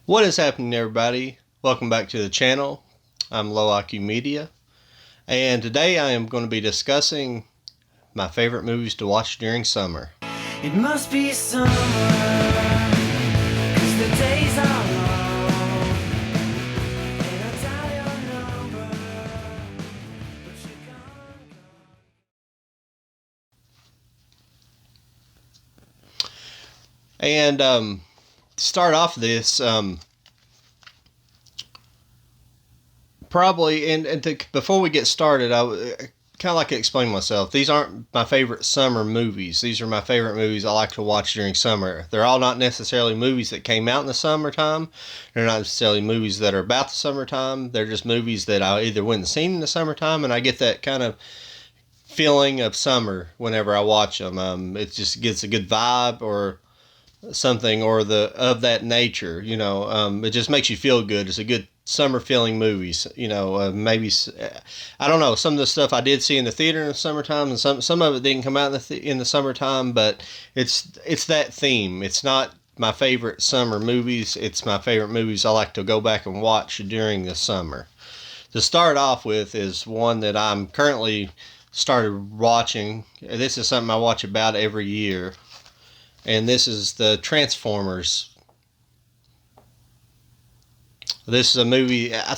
What is happening, everybody? Welcome back to the channel. I'm Low IQ Media, and today I am going to be discussing my favorite movies to watch during summer. It must be summer, 'cause the days are long, and I dial your number, but you're gone. And to start off this, before we get started, I kind of like to explain myself. These aren't my favorite summer movies. These are my favorite movies I like to watch during summer. They're all not necessarily movies that came out in the summertime. They're not necessarily movies that are about the summertime. They're just movies that I either went and seen in the summertime, and I get that kind of feeling of summer whenever I watch them. It just gets a good vibe or something or the of that nature. It just makes you feel good. It's a good summer feeling movies. Maybe I don't know, some of the stuff I did see in the theater in the summertime, and some of it didn't come out in the summertime, but it's that theme. It's not my favorite summer movies. It's my favorite movies I like to go back and watch during the summer. To start off with is one that I'm currently started watching. This is something I watch about every year, and this is the Transformers. This is a movie. I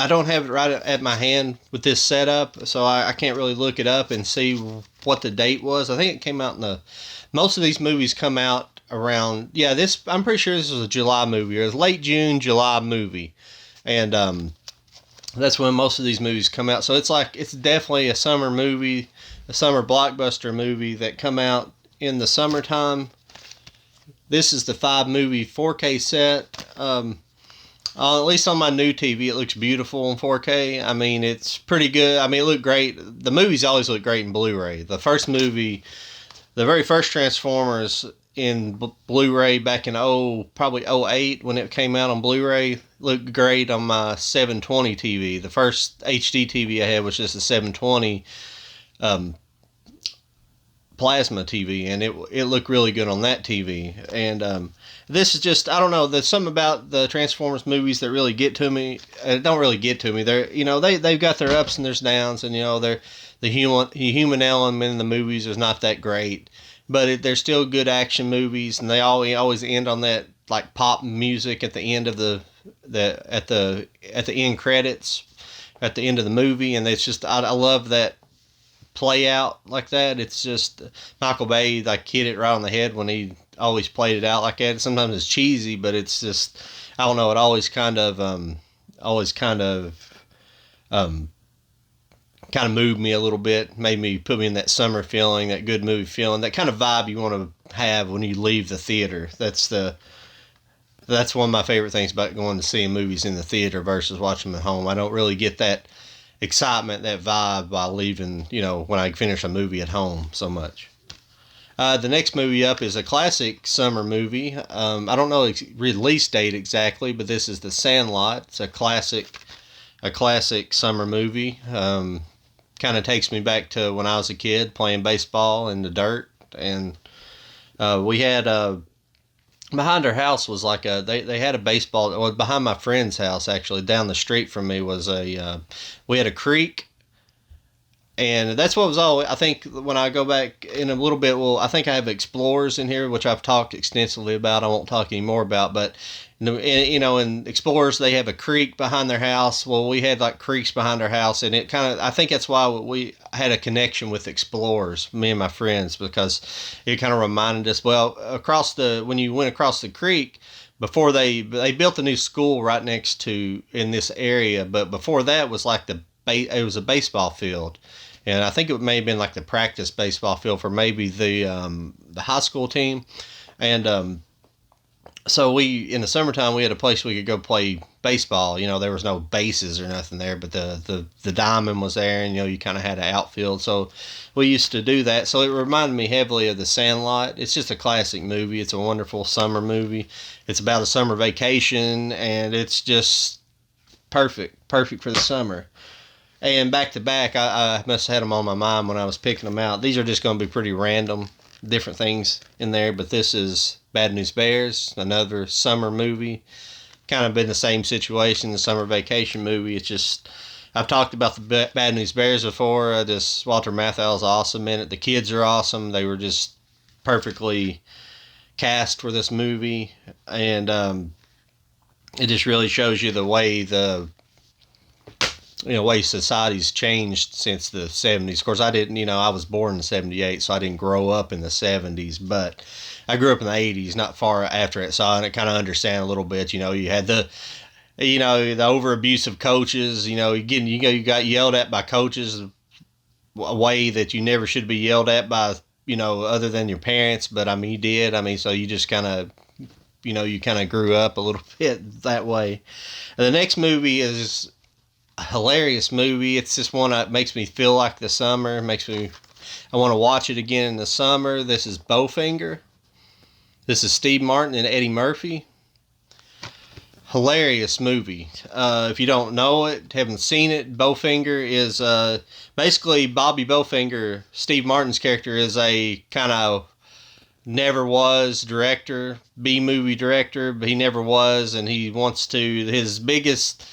don't have it right at my hand with this setup, so I can't really look it up and see what the date was. I think it came out in the. Most of these movies come out around. Yeah, this. I'm pretty sure this was a July movie, or a late June, July movie, and that's when most of these movies come out. So it's definitely a summer movie, a summer blockbuster movie that come out in the summertime. This is the 5 movie 4K set. At least on my new TV, it looks beautiful in 4K. I mean, it's pretty good. I mean, it looked great. The movies always look great in Blu-ray. The first movie, the very first Transformers in Blu-ray back in probably '08 when it came out on Blu-ray, looked great on my 720 TV. The first HD TV I had was just a 720 plasma TV, and it looked really good on that TV. And this is just, I don't know, there's something about the Transformers movies that really get to me. Don't really get to me. They've got their ups and their downs, and the human element in the movies is not that great, but they're still good action movies, and they always end on that like pop music at the end of at the end credits at the end of the movie, and it's just I love that play out like that. It's just Michael Bay like hit it right on the head when he always played it out like that. Sometimes it's cheesy, but it's just, I don't know, it um, kind of moved me a little bit, made me put me in that summer feeling, that good movie feeling, that kind of vibe you want to have when you leave the theater. That's one of my favorite things about going to see movies in the theater versus watching them at home. I don't really get that excitement, that vibe by leaving, when I finish a movie at home so much. The next movie up is a classic summer movie. I don't know release date exactly, but this is The Sandlot. It's a classic summer movie. Kind of takes me back to when I was a kid playing baseball in the dirt, and we had behind our house was like they had a baseball. Well, behind my friend's house, actually down the street from me, was we had a creek, and that's what was all. I think when I go back in a little bit, well, I think I have Explorers in here, which I've talked extensively about. I won't talk anymore about, but in Explorers they have a creek behind their house. Well, we had like creeks behind our house, and it kind of, I think that's why we had a connection with Explorers, me and my friends, because it kind of reminded us. Well, when you went across the creek, before they built a new school right next to in this area, but before that was like it was a baseball field, and I think it may have been like the practice baseball field for maybe the high school team, and so in the summertime we had a place we could go play baseball. There was no bases or nothing there, but the diamond was there, and you kind of had an outfield. So we used to do that. So it reminded me heavily of The Sandlot. It's just a classic movie. It's a wonderful summer movie. It's about a summer vacation, and it's just perfect for the summer. And back to back, I must have had them on my mind when I was picking them out. These are just going to be pretty random different things in there. But this is Bad News Bears, another summer movie. Kind of been the same situation, the summer vacation movie. It's just, I've talked about the Bad News Bears before. This Walter Matthau is awesome in it. The kids are awesome. They were just perfectly cast for this movie, and it just really shows you the way way society's changed since the 70s. Of course, I didn't, I was born in 78, so I didn't grow up in the 70s, but I grew up in the 80s, not far after it, so I kind of understand a little bit. You had the over abusive coaches. You got yelled at by coaches a way that you never should be yelled at by, other than your parents. But I mean, you did. I mean, so you just kind of, you kind of grew up a little bit that way. And the next movie is a hilarious movie. It's just one that makes me feel like the summer. I want to watch it again in the summer. This is Bowfinger. This is Steve Martin and Eddie Murphy. Hilarious movie. If you don't know it, haven't seen it, Bowfinger is basically Bobby Bowfinger. Steve Martin's character is a kind of never was director, B-movie director, but he never was, and he wants to. His biggest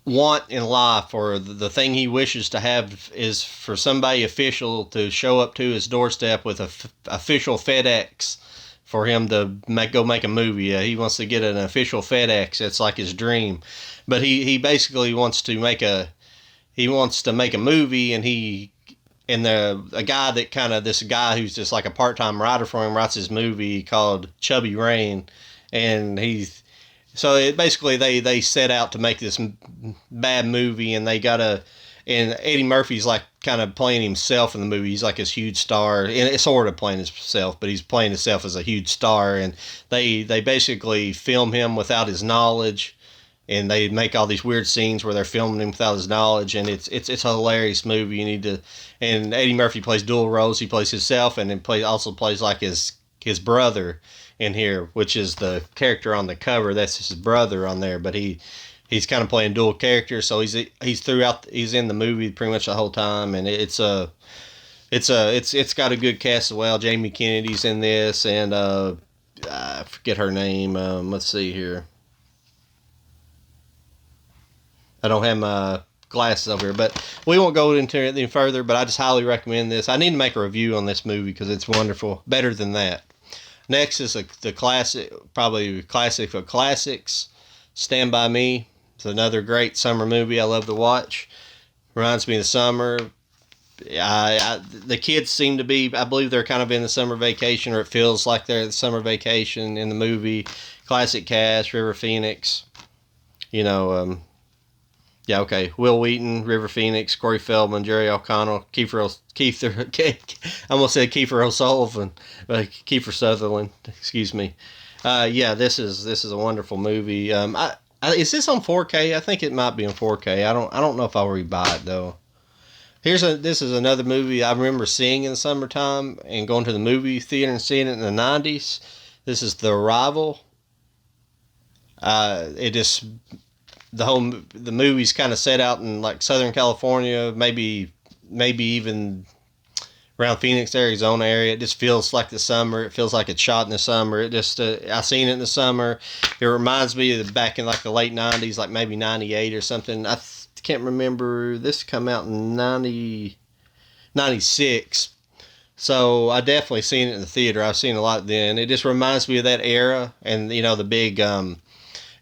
want in life, or the thing he wishes to have, is for somebody official to show up to his doorstep with official FedEx for him to go make a movie. He wants to get an official FedEx. It's like his dream. But he basically wants to make a movie, and this guy who's just like a part-time writer for him writes his movie called Chubby Rain, and basically they set out to make this bad movie, and and Eddie Murphy's like kind of playing himself in the movie. He's like this huge star, and it's sort of playing himself, but he's playing himself as a huge star. And they basically film him without his knowledge, and they make all these weird scenes where they're filming him without his knowledge. And it's a hilarious movie. And Eddie Murphy plays dual roles. He plays himself, and then also plays like his brother in here, which is the character on the cover. That's his brother on there, but he's kind of playing dual characters, so he's in the movie pretty much the whole time, and it's got a good cast as well. Jamie Kennedy's in this, and I forget her name. Let's see here. I don't have my glasses over here, but we won't go into it any further. But I just highly recommend this. I need to make a review on this movie because it's wonderful. Better than that. Next is the classic, probably classic of classics, Stand By Me. It's another great summer movie I love to watch. Reminds me of the summer. The kids seem to be, I believe they're kind of in the summer vacation, or it feels like they're at the summer vacation in the movie. Classic cast, River Phoenix. Will Wheaton, River Phoenix, Corey Feldman, Jerry O'Connell, I almost said Kiefer O'Sullivan, Kiefer Sutherland, excuse me. This is a wonderful movie. Is this on 4K? I think it might be on 4K. I don't know if I'll rebuy it though. This is another movie I remember seeing in the summertime and going to the movie theater and seeing it in the 90s. This is The Arrival. The movie's kind of set out in like Southern California, maybe even around Phoenix, Arizona area. It just feels like the summer. It feels like it's shot in the summer. I seen it in the summer. It reminds me of back in like the late 90s, like maybe 98 or something. I can't remember. This come out in 96. So I definitely seen it in the theater. I've seen a lot then. It just reminds me of that era, and the big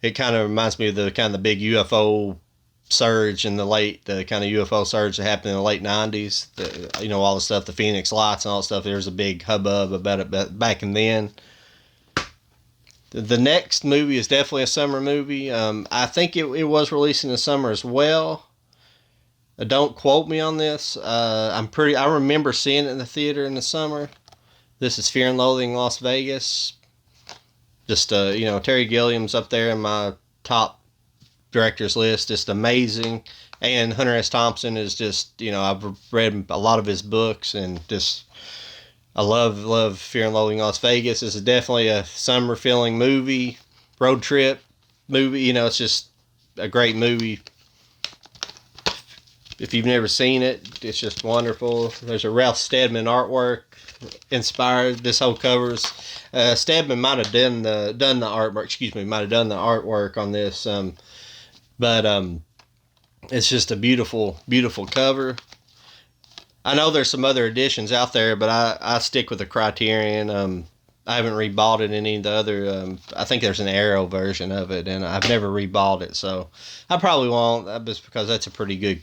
it kind of reminds me of the kind of the big UFO surge in the kind of UFO surge that happened in the late 90s. All the stuff, the Phoenix Lights and all that stuff. There was a big hubbub about it back in then. The next movie is definitely a summer movie. I think it was released in the summer as well. Don't quote me on this. I remember seeing it in the theater in the summer. This is Fear and Loathing in Las Vegas. Just, Terry Gilliam's up there in my top directors list. Just amazing. And Hunter S. Thompson is just, I've read a lot of his books, and just, I love Fear and Loathing in Las Vegas. This is definitely a summer feeling movie, road trip movie. It's just a great movie. if you've never seen it, it's just wonderful. There's a Ralph Steadman artwork inspired. This whole covers. Steadman might have done the artwork. Excuse me, might have done the artwork on this. But it's just a beautiful, beautiful cover. I know there's some other editions out there, but I stick with the Criterion. I haven't rebought it in any of the other. I think there's an Arrow version of it, and I've never rebought it, so I probably won't. Just because that's a pretty good.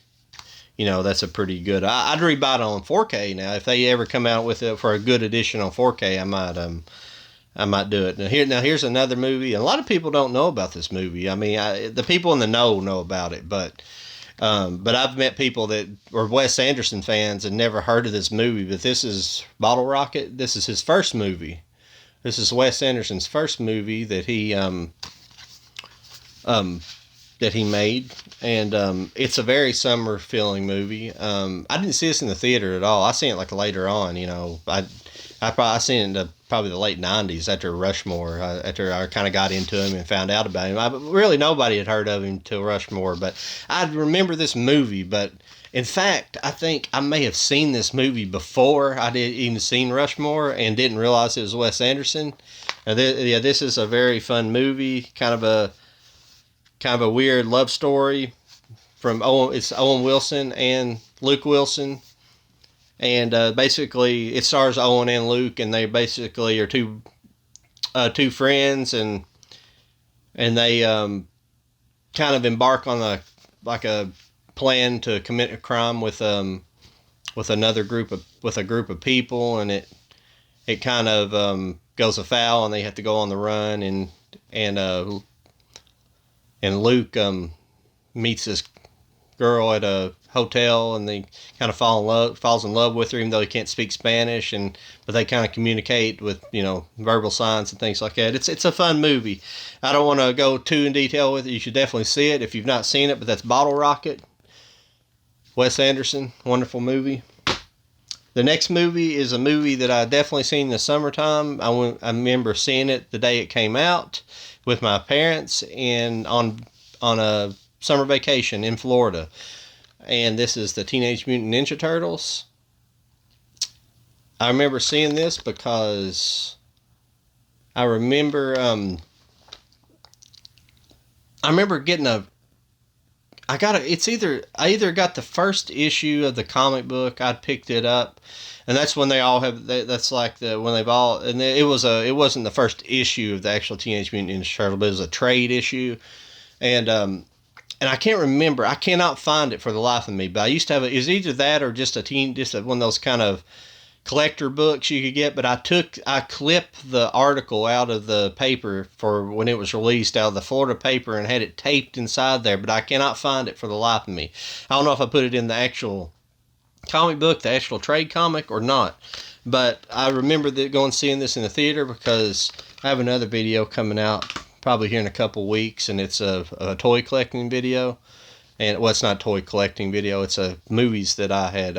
That's a pretty good. I'd rebuy it on 4K now. If they ever come out with it for a good edition on 4K, I might do it. Here's another movie. A lot of people don't know about this movie. I mean, the people in the know about it, but I've met people that were Wes Anderson fans and never heard of this movie. But this is Bottle Rocket. This is his first movie. This is Wes Anderson's first movie that he made, and it's a very summer feeling movie. I didn't see this in the theater at all. I seen it like later on. I seen it in probably the late '90s after Rushmore. After I kind of got into him and found out about him. Really nobody had heard of him until Rushmore. But I remember this movie. But in fact, I think I may have seen this movie before I did even seen Rushmore and didn't realize it was Wes Anderson. This is a very fun movie. Kind of a weird love story from Owen. It's Owen Wilson and Luke Wilson. And basically, it stars Owen and Luke, and they basically are two friends, and they kind of embark on a plan to commit a crime with another group of people, and it kind of goes afoul, and they have to go on the run, and Luke meets this girl at a hotel, and they kind of falls in love with her, even though he can't speak Spanish, but they kind of communicate with verbal signs and things like that. It's a fun movie. I don't want to go too in detail with it. You should definitely see it if you've not seen it. But that's Bottle Rocket, Wes Anderson, wonderful movie. The next movie is a movie that I definitely seen in the summertime. I remember seeing it the day it came out with my parents and on a summer vacation in Florida. And this is the Teenage Mutant Ninja Turtles. I remember seeing this because I remember getting I either got the first issue of the comic book. I picked it up, and that's when they all have. That's like when they've all. And it wasn't the first issue of the actual Teenage Mutant Ninja Turtle, but it was a trade issue, and I can't remember. I cannot find it for the life of me. But I used to have it was either that or just one of those kind of collector books you could get. But I clipped the article out of the paper for when it was released out of the Florida paper and had it taped inside there. But I cannot find it for the life of me. I don't know if I put it in the actual comic book, the actual trade comic, or not. But I remember seeing this in the theater because I have another video coming out probably here in a couple weeks, and it's a toy collecting video. And it's not a toy collecting video, it's movies that I had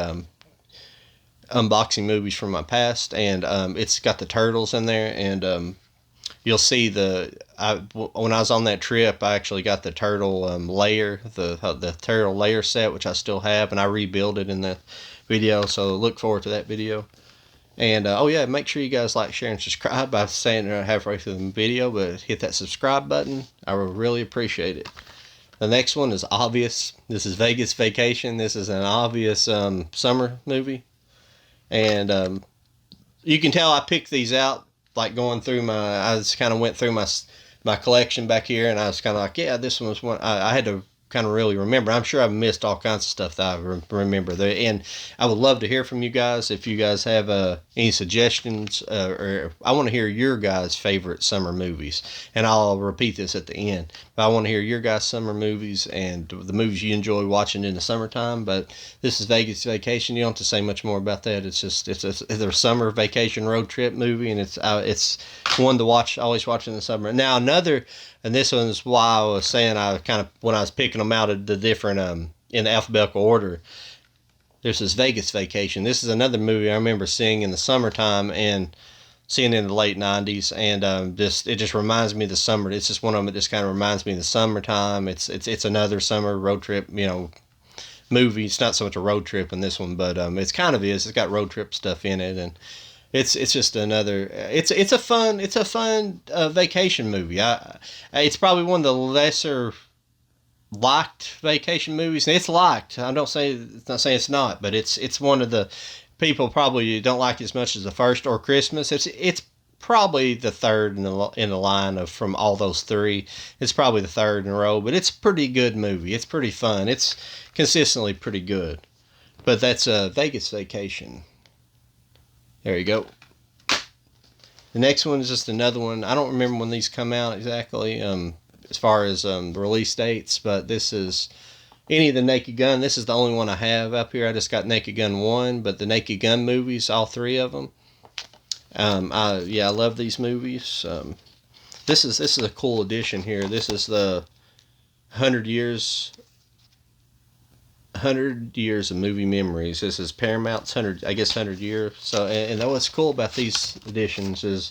unboxing movies from my past, and it's got the turtles in there, and you'll see when I was on that trip, I actually got the turtle layer, the turtle layer set, which I still have, and I rebuilt it in the video, so look forward to that video. And, make sure you guys like, share, and subscribe by saying it halfway through the video, but hit that subscribe button. I would really appreciate it. The next one is obvious. This is Vegas Vacation. This is an obvious summer movie. And you can tell I picked these out, like going through I just kind of went through my collection back here, and I was kind of like, yeah, this one was one. I had to kind of really remember. I'm sure I've missed all kinds of stuff that I remember there, and I would love to hear from you guys. If you guys have any suggestions, or I want to hear your guys' favorite summer movies, and I'll repeat this at the end. But I want to hear your guys' summer movies and the movies you enjoy watching in the summertime. But this is Vegas Vacation. You don't have to say much more about that. It's a summer vacation road trip movie, and it's one to watch. Always watch in the summer. Now and this one's why I was saying when I was picking them out of the different in the alphabetical order. There's this Vegas Vacation. This is another movie I remember seeing in the summertime and seeing it in the late '90s, and it just reminds me of the summer. It's just one of them that just kind of reminds me of the summertime. It's another summer road trip, movie. It's not so much a road trip in this one, but it's kind of is. It's got road trip stuff in it, and it's just another. It's a fun vacation movie. It's probably one of the lesser liked vacation movies. And it's liked. I don't say it's not saying it's not, but it's one of the people probably don't like it as much as the first or Christmas. It's probably the third in the line of from all those three. It's probably the third in a row, but it's a pretty good movie. It's pretty fun. It's consistently pretty good. But that's a Vegas Vacation. There you go. The next one is just another one. I don't remember when these come out exactly, as far as the release dates, but this is any of the Naked Gun. This is the only one I have up here. I just got Naked Gun 1, but the Naked Gun movies, all three of them. I love these movies. This is a cool edition here. This is the 100 years of movie memories. This is Paramount's 100 year. So and what's cool about these editions is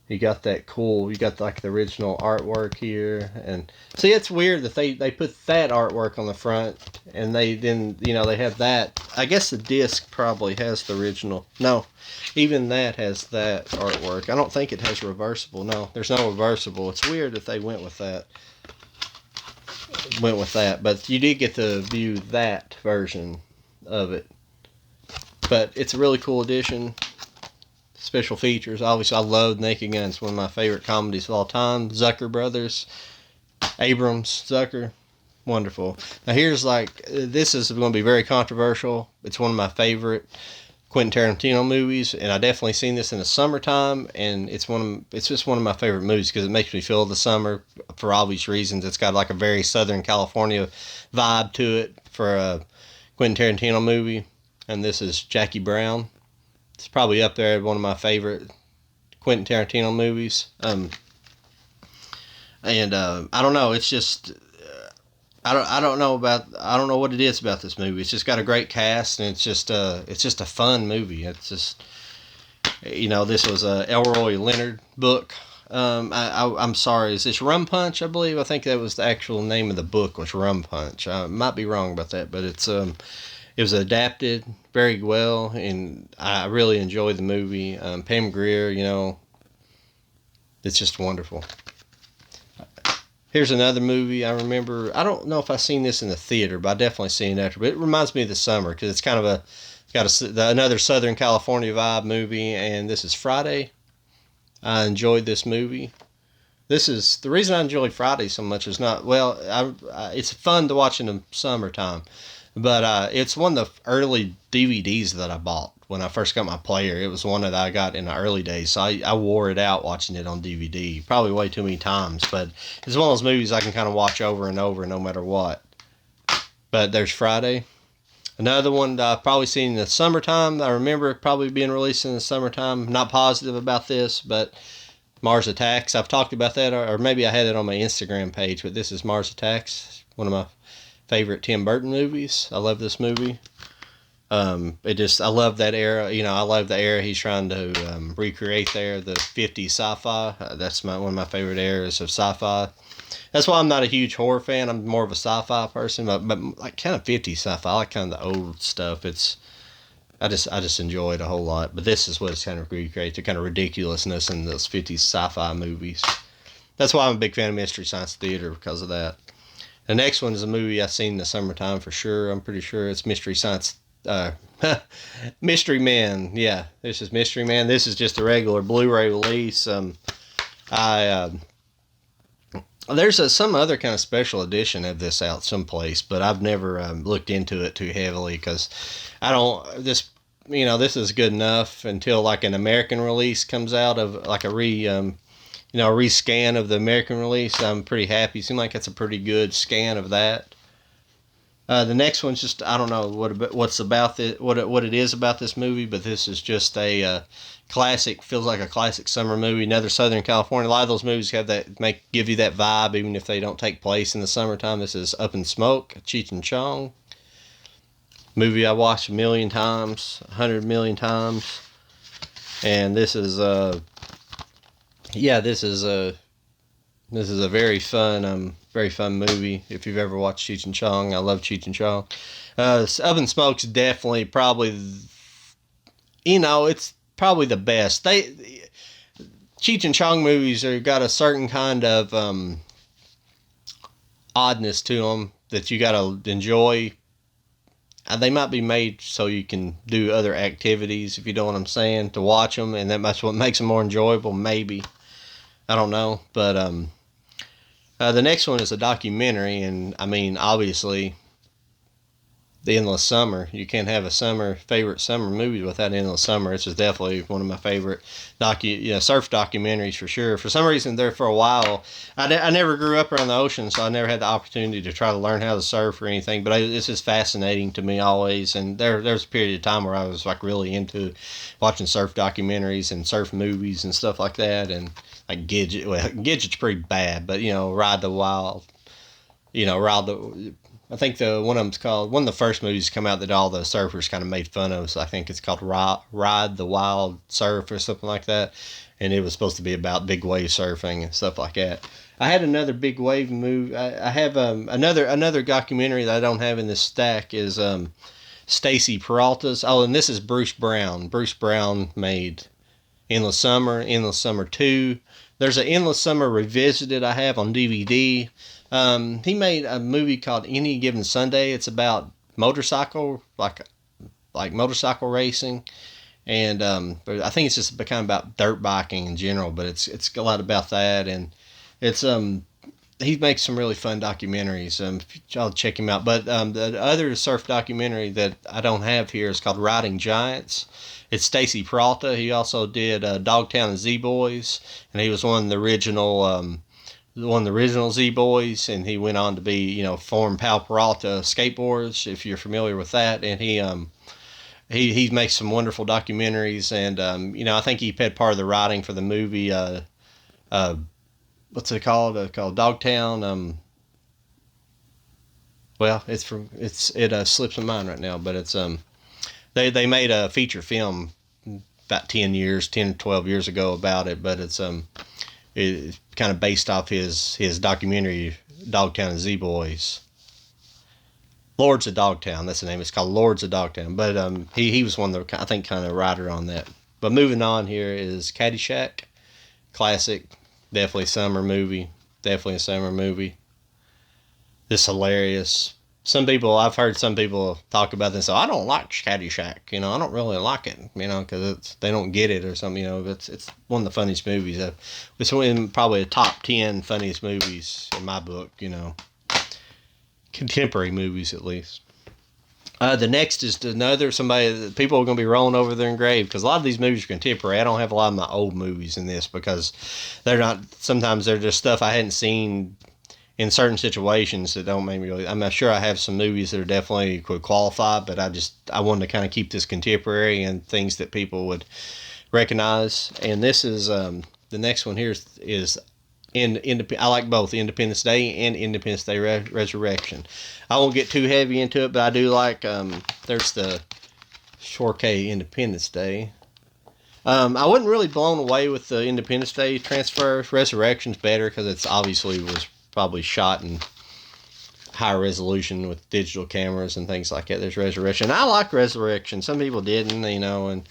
you got like the original artwork here, and see, it's weird that they put that artwork on the front, and they have that. I guess the disc probably has the original. No, even that has that artwork. I don't think it has reversible. No, there's no reversible. It's weird that they went with that. But you did get to view that version of it. But it's a really cool edition. Special features. Obviously, I love Naked Gun. It's one of my favorite comedies of all time. Zucker brothers. Abrams, Zucker. Wonderful. Now here's this is going to be very controversial. It's one of my favorite Quentin Tarantino movies, and I definitely seen this in the summertime, and it's just one of my favorite movies because it makes me feel the summer for obvious reasons. It's got like a very Southern California vibe to it for a Quentin Tarantino movie, and this is Jackie Brown. It's probably up there one of my favorite Quentin Tarantino movies. I don't know. It's just I don't know what it is about this movie. It's just got a great cast, and it's just a fun movie. It's just this was a Elroy Leonard book. I'm sorry. Is this Rum Punch? I believe. I think that was the actual name of the book was Rum Punch. I might be wrong about that, but it was adapted very well, and I really enjoyed the movie. Pam Grier, it's just wonderful. Here's another movie I remember. I don't know if I've seen this in the theater, but I definitely seen it after. But it reminds me of the summer because it's kind of another Southern California vibe movie, and this is Friday. I enjoyed this movie. This is the reason I enjoy Friday so much is not it's fun to watch in the summertime. But it's one of the early DVDs that I bought when I first got my player. It was one that I got in the early days, so I wore it out watching it on DVD. Probably way too many times, but it's one of those movies I can kind of watch over and over no matter what. But there's Friday. Another one that I've probably seen in the summertime. I remember it probably being released in the summertime. Not positive about this, but Mars Attacks. I've talked about that, or maybe I had it on my Instagram page, but this is Mars Attacks. One of my favorite Tim Burton movies. I love this movie. I love that era. I love the era he's trying to recreate there, the 50s sci-fi. That's one of my favorite eras of sci-fi. That's why I'm not a huge horror fan. I'm more of a sci-fi person, but like kind of 50s sci-fi. I like kind of the old stuff. I just enjoy it a whole lot. But this is what it's kind of recreates, the kind of ridiculousness in those 50s sci-fi movies. That's why I'm a big fan of Mystery Science Theater, because of that. The next one is a movie I've seen in the summertime for sure. I'm pretty sure it's Mystery Science. Mystery Man. Yeah, this is Mystery Man. This is just a regular Blu-ray release. There's some other kind of special edition of this out someplace, but I've never looked into it too heavily because this is good enough until like an American release comes out of like a rescan of the American release. I'm pretty happy. Seems like it's a pretty good scan of that. The next one's just, I don't know what it is about this movie, but this is just a classic. Feels like a classic summer movie. Another Southern California. A lot of those movies have give you that vibe, even if they don't take place in the summertime. This is Up in Smoke, Cheech and Chong. Movie I watched 1,000,000 times, 100,000,000 times, and this is This is a very fun movie. If you've ever watched Cheech and Chong, I love Cheech and Chong. Up in Smoke's definitely probably, it's probably the best. Cheech and Chong movies are got a certain kind of oddness to them that you gotta enjoy. They might be made so you can do other activities, if you know what I'm saying, to watch them, and that's what makes them more enjoyable. Maybe, I don't know, but the next one is a documentary, and I mean, obviously, The Endless Summer. You can't have a favorite summer movie without Endless Summer. This is definitely one of my favorite surf documentaries for sure. For some reason, there for a while, I never grew up around the ocean, so I never had the opportunity to try to learn how to surf or anything. But this is fascinating to me always. And there's a period of time where I was like really into watching surf documentaries and surf movies and stuff like that. And like Gidget, well, Gidget's pretty bad, but Ride the Wild, Ride the. I think one of them's called, one of the first movies to come out that all the surfers kind of made fun of. So I think it's called Ride the Wild Surf or something like that. And it was supposed to be about big wave surfing and stuff like that. I had another big wave movie. I have another documentary that I don't have in this stack is Stacy Peralta's. Oh, and this is Bruce Brown. Bruce Brown made Endless Summer, Endless Summer 2. There's an Endless Summer Revisited I have on DVD. He made a movie called Any Given Sunday. It's about motorcycle, like motorcycle racing, and but I think it's just kind of about dirt biking in general. But it's a lot about that, and it's he makes some really fun documentaries. I'll check him out. But the other surf documentary that I don't have here is called Riding Giants. It's Stacy Peralta. He also did Dogtown and Z Boys, and he was one of the original. One of the original Z Boys, and he went on to be, form Pal Peralta Skateboards, if you're familiar with that. And he makes some wonderful documentaries, and I think he had part of the writing for the movie. What's it called? Called Dogtown. Well, it slips my mind right now, but it's they made a feature film about 10 or 12 years ago about it, but it's kind of based off his documentary Dogtown and Z Boys. Lords of Dogtown, that's the name. It's called Lords of Dogtown. But he was one of the, I think, kind of writer on that. But moving on here is Caddyshack, classic, definitely a summer movie. This hilarious. I've heard some people talk about this. So I don't like Caddyshack. I don't really like it. Because they don't get it or something. It's one of the funniest movies. It's probably a top 10 funniest movies in my book. Contemporary movies at least. The next is somebody that people are going to be rolling over their grave, because a lot of these movies are contemporary. I don't have a lot of my old movies in this because they're not. Sometimes they're just stuff I hadn't seen in certain situations that don't make me really. I'm not sure I have some movies that are definitely could qualify, but I wanted to kind of keep this contemporary and things that people would recognize. And this is the next one here is I like both Independence Day and Independence Day Resurrection. I won't get too heavy into it, but I do like there's the 4K Independence Day. I wasn't really blown away with the Independence Day transfer. Resurrection's better because it's obviously was probably shot in higher resolution with digital cameras and things like that. There's Resurrection. I like Resurrection. Some people didn't, and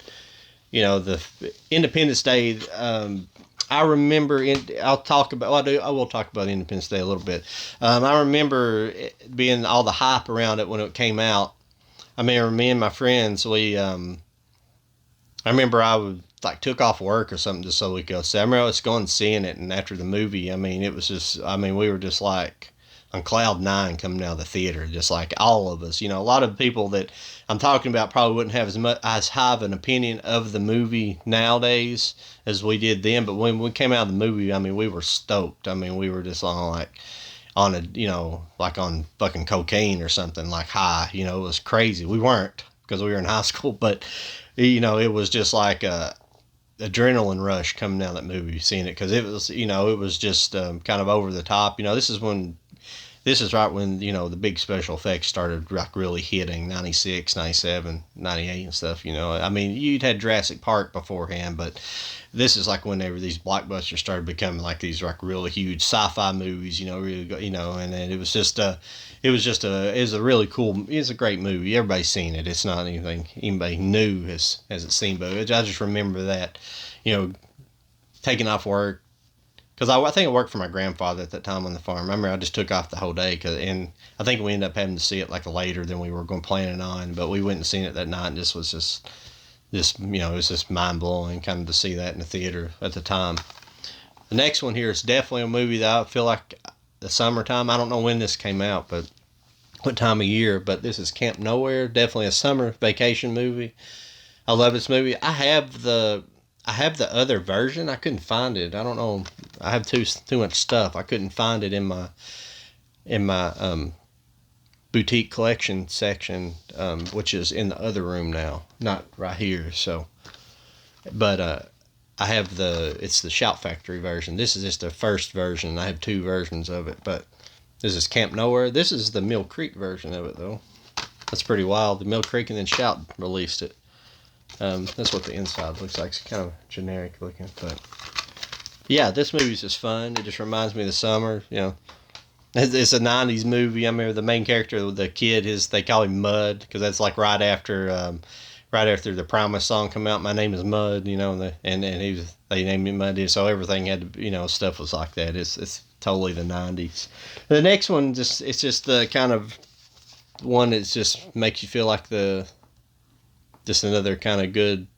the Independence Day. I remember. I will talk about Independence Day a little bit. I remember it being all the hype around it when it came out. I mean, me and my friends, I remember I would took off work or something just so we could go see. I remember us going and seeing it, and after the movie, it was just. We were just like on cloud nine coming out of the theater, just like all of us. A lot of people that I'm talking about probably wouldn't have as high of an opinion of the movie nowadays as we did then. But when we came out of the movie, we were stoked. We were just on on fucking cocaine or something, high. It was crazy. We weren't because we were in high school, but it was just like a adrenaline rush coming down that movie, seeing it, because it was just kind of over the top. This is right when the big special effects started really hitting, 96, 97, 98 and stuff. You'd had Jurassic Park beforehand, but this is like whenever these blockbusters started becoming like these like really huge sci-fi movies, and then it was just it was a really cool, it's a great movie. Everybody's seen it. It's not anything anybody new hasn't seen, but I just remember that, taking off work, because I think I worked for my grandfather at that time on the farm. I remember I just took off the whole day, and I think we ended up having to see it like later than we were going planning on, but we went and seen it that night, and it was just it was just mind blowing kind of to see that in the theater at the time. The next one here is definitely a movie that I feel like the summertime. I don't know when this came out, but what time of year, but this is Camp Nowhere. Definitely a summer vacation movie. I love this movie. I have the other version. I couldn't find it. I don't know. I have too much stuff. I couldn't find it in my boutique collection section, which is in the other room now, not right here. So, but I have it's the Shout Factory version. This is just the first version. I have two versions of it, but this is Camp Nowhere. This is the Mill Creek version of it, though. That's pretty wild. The Mill Creek and then Shout released it. That's what the inside looks like. It's kind of generic looking, but yeah, this movie's just fun. It just reminds me of the summer. It's a '90s movie. I remember the main character, the kid, they call him Mud because that's like right after the Promise song come out. My name is Mud, and they named him Mud. So everything had to, stuff was like that. It's totally the '90s. The next one it's just the kind of one that just makes you feel like just another kind of good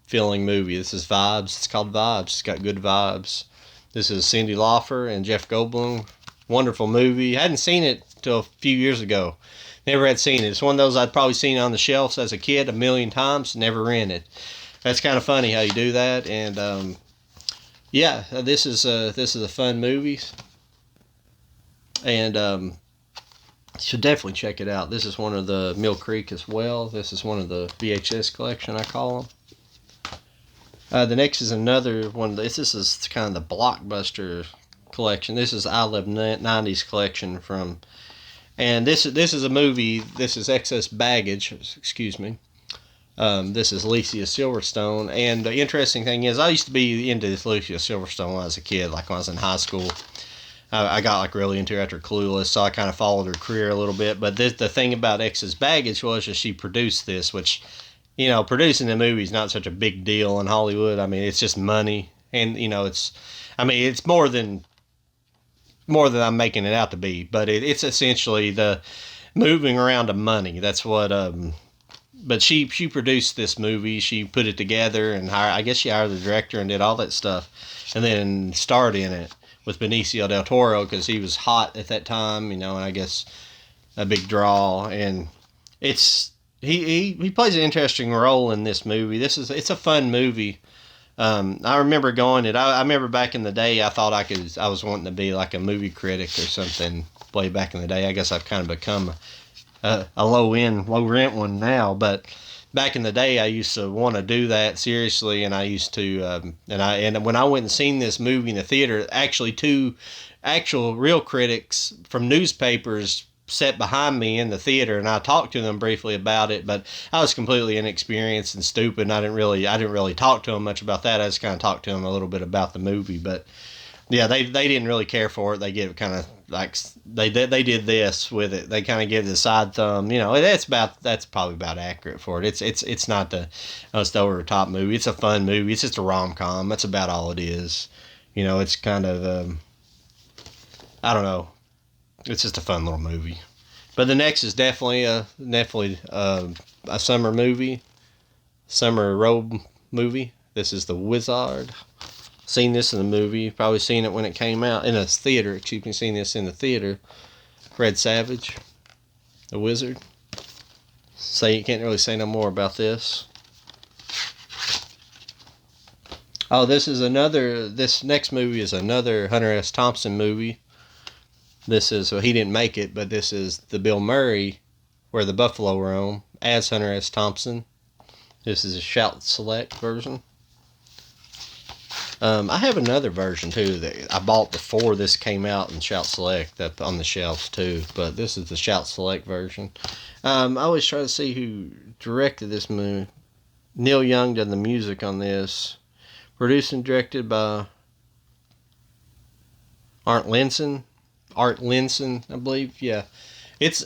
feeling movie. This is Vibes. It's called Vibes. It's got good vibes. This is Cyndi Lauper and Jeff Goldblum. Wonderful movie. I hadn't seen it till a few years ago. Never had seen it. It's one of those I'd probably seen on the shelves as a kid a million times. Never rented. That's kind of funny how you do that. And yeah, this is a fun movie. And should definitely check it out. This is one of the Mill Creek as well. This is one of the VHS collection, I call them. The next is another one. This is kind of the blockbuster collection. This is I Love 90s collection from, and this is a movie. This is Excess Baggage. Excuse me. This is Alicia Silverstone. And the interesting thing is, I used to be into this Alicia Silverstone when I was a kid, like when I was in high school. I got like really into her after Clueless, so I kind of followed her career a little bit. But the thing about Excess Baggage was that she produced this, which, producing a movie is not such a big deal in Hollywood. I mean, it's just money, and it's more than I'm making it out to be. But it's essentially the moving around of money. That's what. But she produced this movie. She put it together, and I guess she hired the director and did all that stuff, and then starred in it with Benicio del Toro because he was hot at that time, and I guess a big draw. And he plays an interesting role in this movie. It's a fun movie. I remember going it. I remember back in the day, I thought I was wanting to be like a movie critic or something way back in the day. I guess I've kind of become a low rent one now, but back in the day, I used to want to do that seriously, and I used to, and when I went and seen this movie in the theater, actually two actual real critics from newspapers sat behind me in the theater, and I talked to them briefly about it, but I was completely inexperienced and stupid, and I didn't really talk to them much about that. I just kind of talked to them a little bit about the movie, but yeah, they didn't really care for it. They gave it kind of like they did this with it. They kind of gave it a side thumb. That's probably about accurate for it. It's not the over the top movie. It's a fun movie. It's just a rom-com. That's about all it is. It's kind of I don't know. It's just a fun little movie. But the next is definitely a summer movie, summer road movie. This is The Wizard. Seen this in the movie. Probably seen it when it came out in a theater. Excuse me. Seen this in the theater. Fred Savage, The Wizard. You can't really say no more about this. Oh, this next movie is another Hunter S. Thompson movie. This is, he didn't make it, but this is the Bill Murray, Where the Buffalo Roam, as Hunter S. Thompson. This is a Shout Select version. I have another version too that I bought before this came out in Shout Select that's on the shelves too, but this is the Shout Select version. I always try to see who directed this movie. Neil Young did the music on this. Produced and directed by Art Linson. Art Linson, I believe. Yeah. It's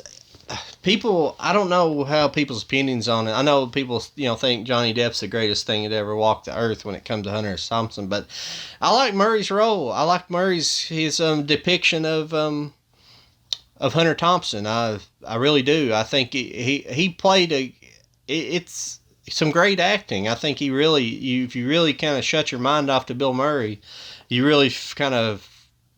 people. I don't know how people's opinions on it. I know people, think Johnny Depp's the greatest thing that ever walked the earth when it comes to Hunter S. Thompson, but I like Murray's role. I like his depiction of Hunter Thompson. I really do. I think he played it's some great acting. I think if you really kind of shut your mind off to Bill Murray, you really kind of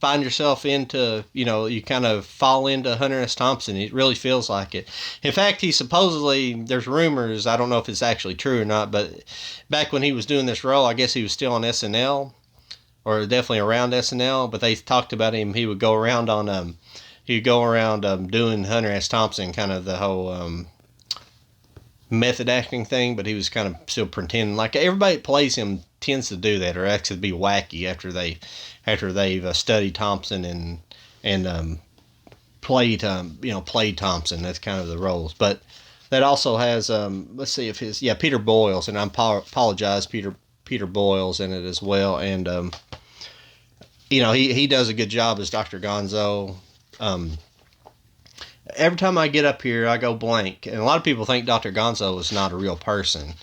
find yourself into, you kind of fall into Hunter S. Thompson. It really feels like it. In fact, there's rumors, I don't know if it's actually true or not, but back when he was doing this role, I guess he was still on SNL, or definitely around SNL, but they talked about him, he would go around doing Hunter S. Thompson, kind of the whole method acting thing, but he was kind of still pretending. Like everybody that plays him tends to do that, or actually be wacky after they've studied Thompson and played Thompson. That's kind of the roles. But that also has let's see if Peter Boyle's, and I apologize, Peter Boyle's in it as well, and he does a good job as Dr. Gonzo. Every time I get up here, I go blank, and a lot of people think Dr. Gonzo is not a real person.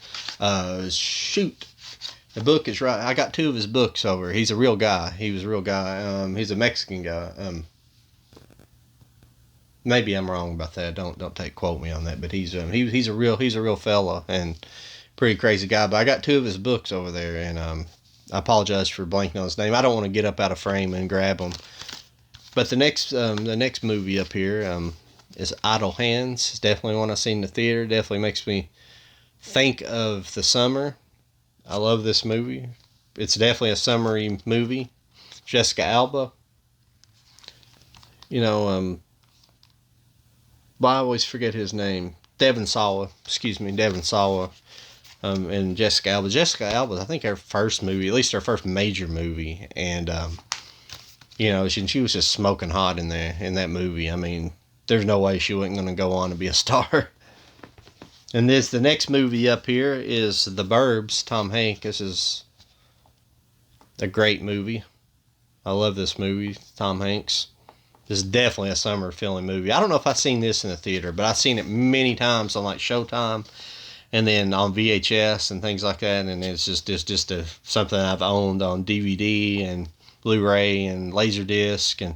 Shoot, the book is right. I got 2 of his books over. He's a real guy. He was a real guy. He's a Mexican guy. Maybe I'm wrong about that. Don't quote me on that. But he's a real fella and pretty crazy guy. But I got 2 of his books over there, and I apologize for blanking on his name. I don't want to get up out of frame and grab him. But the next movie up here is Idle Hands. It's definitely one I've seen in the theater. Definitely makes me think of the summer. I love this movie. It's definitely a summery movie. Jessica Alba. I always forget his name. Devon Sawa. And Jessica Alba. Jessica Alba, I think her first movie, at least her first major movie, and she was just smoking hot in that movie. I mean, there's no way she wasn't going to go on to be a star. And the next movie up here is The Burbs, Tom Hanks. This is a great movie. I love this movie, Tom Hanks. This is definitely a summer feeling movie. I don't know if I've seen this in the theater, but I've seen it many times on like Showtime and then on VHS and things like that. And it's just something I've owned on DVD and Blu-ray and Laserdisc, and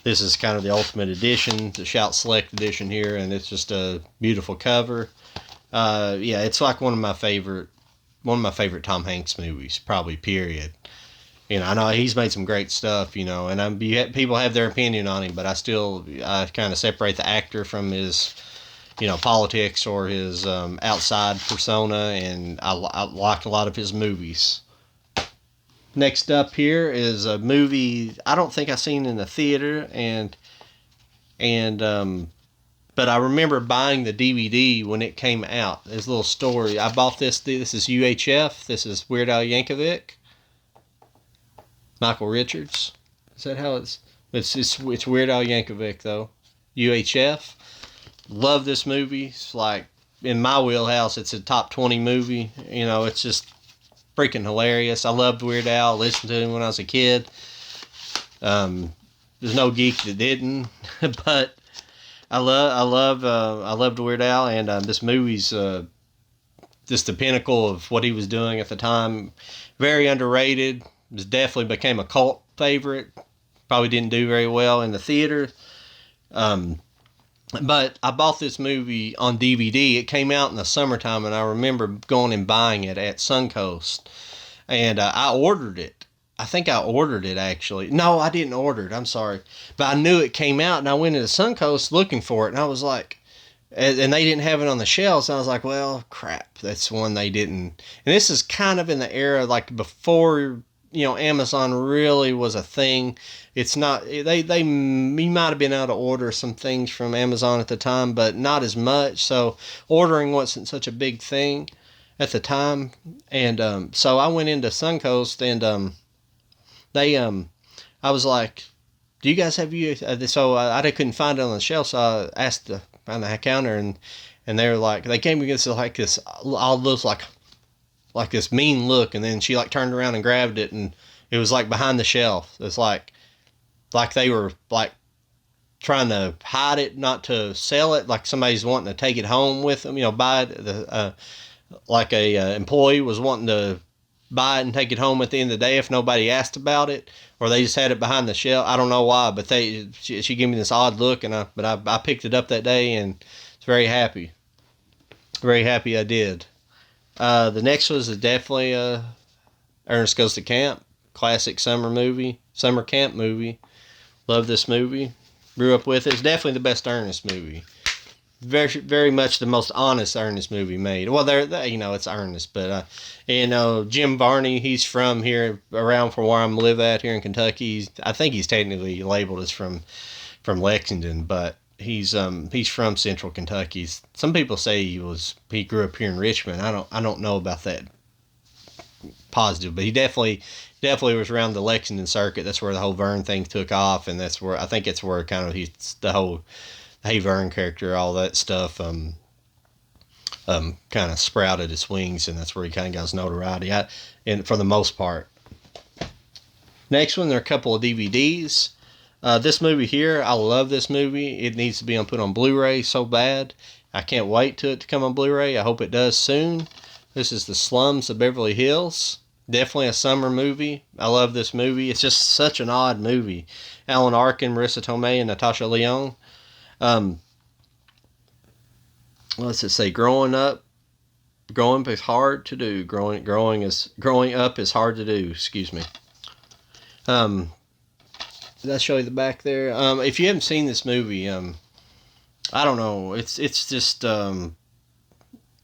this is kind of the ultimate edition, the Shout Select edition here, and it's just a beautiful cover. It's like one of my favorite Tom Hanks movies, probably, period. I know he's made some great stuff, and people have their opinion on him, but I kind of separate the actor from his, politics or his outside persona, and I like a lot of his movies. Next up here is a movie I don't think I've seen in the theater, but I remember buying the DVD when it came out. There's a little story. I bought this. This is UHF. This is Weird Al Yankovic. Michael Richards. Is that how it's Weird Al Yankovic though. UHF. Love this movie. It's like in my wheelhouse. It's a top 20 movie. It's just freaking hilarious. I loved Weird Al. Listened to him when I was a kid. There's no geek that didn't, but I loved Weird Al, and this movie's just the pinnacle of what he was doing at the time. Very underrated. It definitely became a cult favorite. Probably didn't do very well in the theater. But I bought this movie on DVD. It came out in the summertime, and I remember going and buying it at Suncoast. And I ordered it. I think I ordered it, actually. No, I didn't order it. I'm sorry. But I knew it came out, and I went into Suncoast looking for it. And I was like, and they didn't have it on the shelves. And I was like, well, crap. That's one they didn't. And this is kind of in the era, like before, Amazon really was a thing. It's not, you might have been able to order some things from Amazon at the time, but not as much. So ordering wasn't such a big thing at the time. And so I went into Suncoast, and I was like, do you guys have you? So I couldn't find it on the shelf, so I asked on the counter, and they were like, they came against like this, all those like like this mean look, and then she like turned around and grabbed it, and it was like behind the shelf. It's like they were like trying to hide it, not to sell it, like somebody's wanting to take it home with them, buy it. Like a employee was wanting to buy it and take it home at the end of the day if nobody asked about it, or they just had it behind the shelf. I don't know why, but she gave me this odd look, and I picked it up that day, and was very happy. Very happy I did. The next was definitely Ernest Goes to Camp, classic summer camp movie. Love this movie. Grew up with it. It's definitely the best Ernest movie. Very, very much the most honest Ernest movie made. Well, it's Ernest, but Jim Varney, he's from here, around from where I'm live at here in Kentucky. I think he's technically labeled as from Lexington, but he's from Central Kentucky. Some people say he grew up here in Richmond. I don't know about that positive, but he definitely was around the Lexington circuit. That's where the whole Vern thing took off, and that's where I think it's where kind of the whole Hey Vern character, all that stuff, kind of sprouted its wings, and that's where he kind of got his notoriety. And for the most part. Next one, there are a couple of DVDs. This movie here, I love this movie. It needs to be put on Blu-ray so bad. I can't wait to come on Blu-ray. I hope it does soon. This is The Slums of Beverly Hills. Definitely a summer movie. I love this movie. It's just such an odd movie. Alan Arkin, Marissa Tomei, and Natasha Lyonne. What's it say? Growing up is hard to do. Growing up is hard to do. Excuse me. Did I show you the back there? If you haven't seen this movie, I don't know. It's just Alan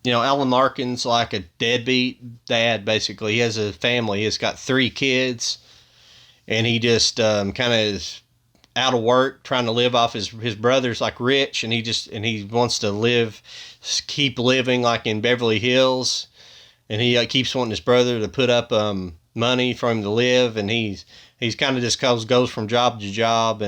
Arkin's like a deadbeat dad. Basically, he has a family. He's got 3 kids, and he just kind of is out of work, trying to live off his brother's like rich, and he wants to keep living like in Beverly Hills, and he keeps wanting his brother to put up money for him to live, and he's kind of just goes from job to job,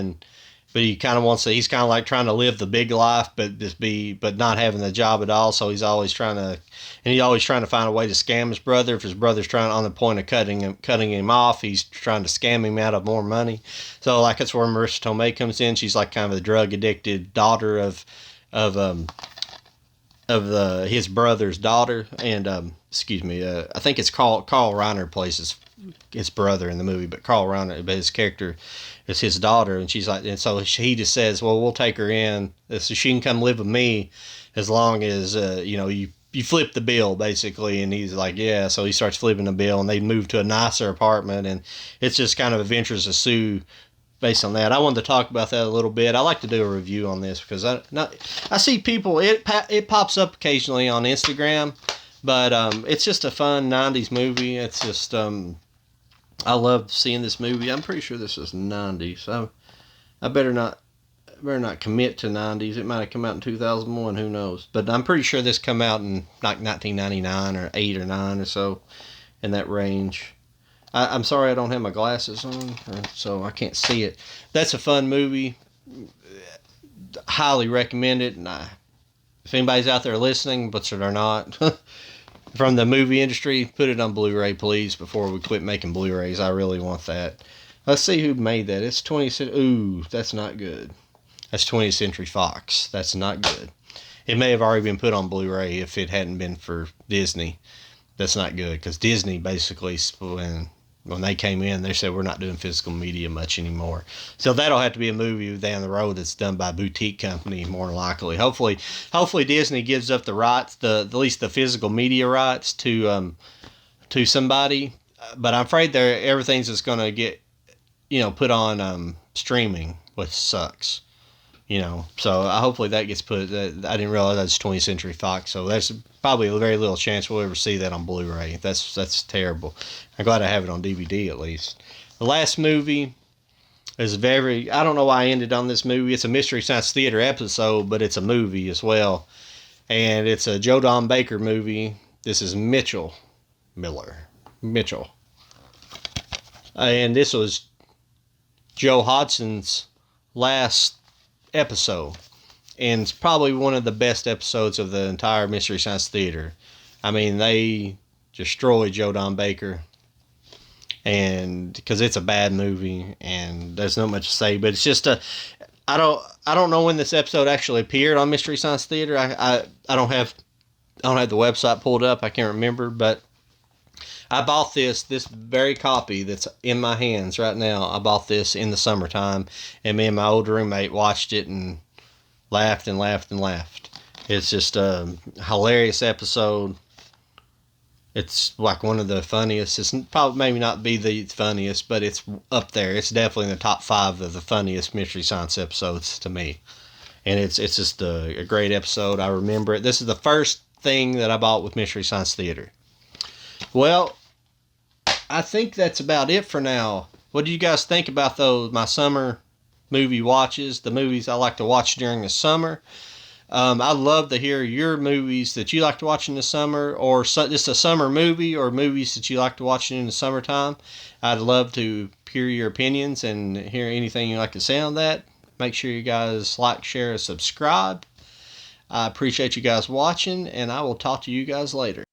but he kind of he's kind of like trying to live the big life, but not having the job at all. So he's always trying to find a way to scam his brother. If his brother's on the point of cutting him off, he's trying to scam him out of more money. So like that's where Marissa Tomei comes in. She's like kind of a drug addicted daughter of his brother's daughter, and I think it's Carl Reiner plays his brother in the movie, but Carl Reiner, but his character is his daughter, and she's like, and so he just says, well, we'll take her in so she can come live with me as long as you flip the bill, basically. And he's like, yeah. So he starts flipping the bill, and they move to a nicer apartment, and it's just kind of adventures of Sue based on that. I wanted to talk about that a little bit. I like to do a review on this because I see people, it pops up occasionally on Instagram, but it's just a fun 90s movie. It's just I love seeing this movie. I'm pretty sure this is 90s. So I better not commit to 90s. It might have come out in 2001. Who knows? But I'm pretty sure this come out in like 1999 or 8 or 9 or so, in that range. I'm sorry I don't have my glasses on, so I can't see it. That's a fun movie. Highly recommend it. And if anybody's out there listening, but they're not, from the movie industry, put it on Blu-ray, please, before we quit making Blu-rays. I really want that. Let's see who made that. It's 20th. Ooh, that's not good. That's 20th Century Fox. That's not good. It may have already been put on Blu-ray if it hadn't been for Disney. That's not good, because Disney basically, when they came in, they said we're not doing physical media much anymore. So that'll have to be a movie down the road that's done by a boutique company, more than likely. Hopefully Disney gives up the rights, at least the physical media rights, to somebody. But I'm afraid everything's just going to get put on streaming, which sucks. So hopefully that gets put. I didn't realize that's 20th Century Fox, so there's probably a very little chance we'll ever see that on Blu-ray. That's terrible. I'm glad I have it on DVD at least. The last movie is I don't know why I ended on this movie. It's a Mystery Science Theater episode, but it's a movie as well, and it's a Joe Don Baker movie. This is Mitchell, and this was Joe Hodgson's last episode, and it's probably one of the best episodes of the entire Mystery Science Theater. I mean, destroy Joe Don Baker. And because it's a bad movie, and there's not much to say, but it's just I don't know when this episode actually appeared on Mystery Science Theater. I don't have the website pulled up. I can't remember, but I bought this very copy that's in my hands right now. I bought this in the summertime, and me and my old roommate watched it and laughed and laughed and laughed. It's just a hilarious episode. It's like one of the funniest. It's probably maybe not be the funniest, but it's up there. It's definitely in the top 5 of the funniest Mystery Science episodes to me. And it's just a great episode. I remember it. This is the first thing that I bought with Mystery Science Theater. Well, I think that's about it for now. What do you guys think about those, my summer movie watches, the movies I like to watch during the summer? I'd love to hear your movies that you like to watch in the summer, or just a summer movie, or movies that you like to watch in the summertime. I'd love to hear your opinions and hear anything you like to say on that. Make sure you guys like, share, and subscribe. I appreciate you guys watching, and I will talk to you guys later.